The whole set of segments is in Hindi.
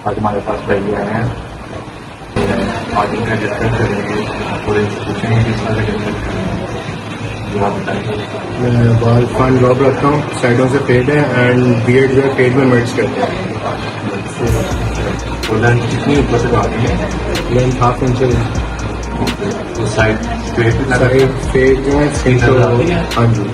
आज हमारे पास पहले आए हैं, आज इनका डिस्कस करेंगे और इनसे पूछेंगे किस तरह से डिस्कस करेंगे, जो आप बताएंगे। बाल फन ड्रॉप रखता हूँ, साइडों से फेड है एंड बियर्ड जो है फेड में मर्ज करते हैं। तो लेंथ कितनी ऊपर से आती है? लेंथ 1/2 इंच है। तो साइड साइड फेड जो है 300। हाँ जी।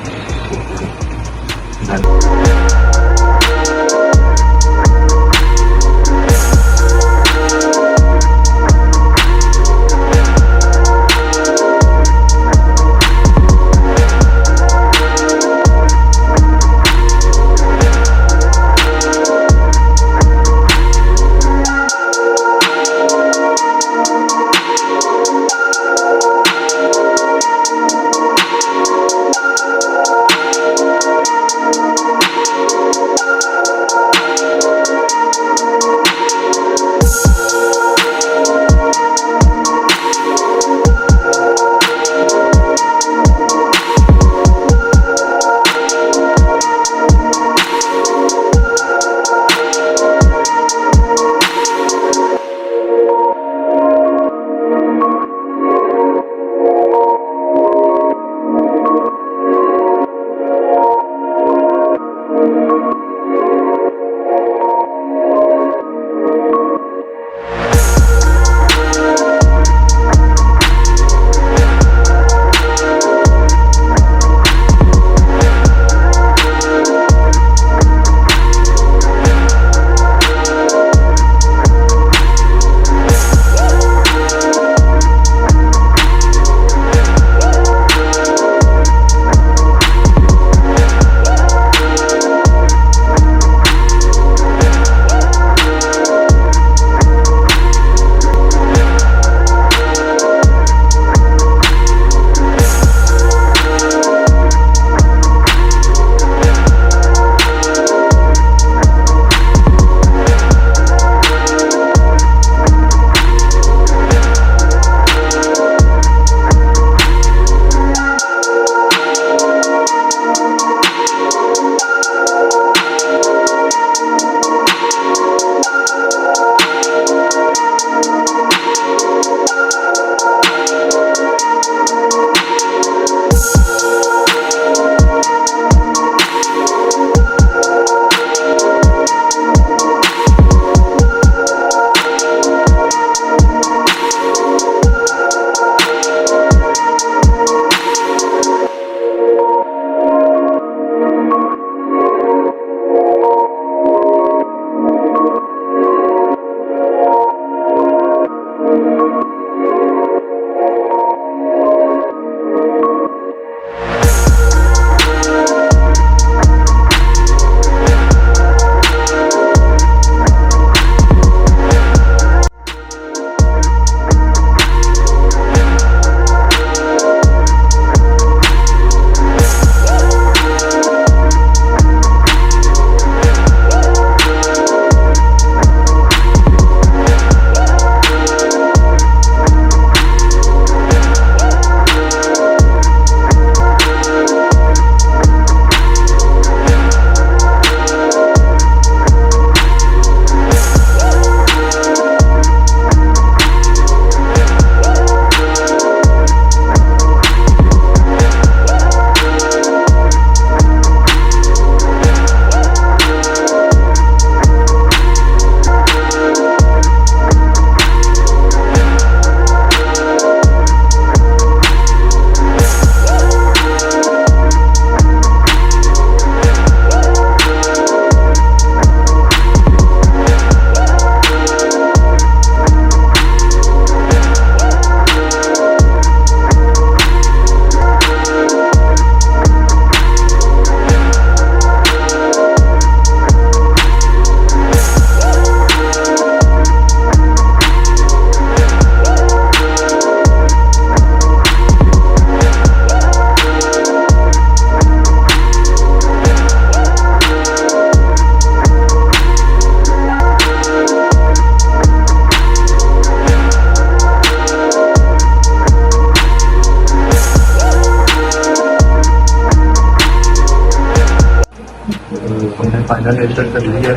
हमने फाइनल एडिट कर लिया है,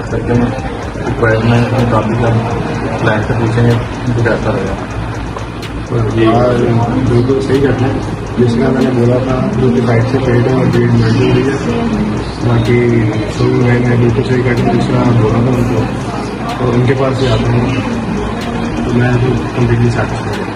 रिक्वायरमेंट में काफ़ी कम क्लाइंट से पूछेंगे कुछ ऐसा रहेगा। और यार बिल्कुल सही करते हैं, जिसका मैंने बोला था जो कि साइड से पेड है और बीएड मिल रही है, बाकी शुरू में मैंने बिल्कुल सही करके जिसका बोला था उनको, तो उनके पास ही आता हूँ, तो मैं तो कम्प्लीटली सेटिस्फाइड हूँ।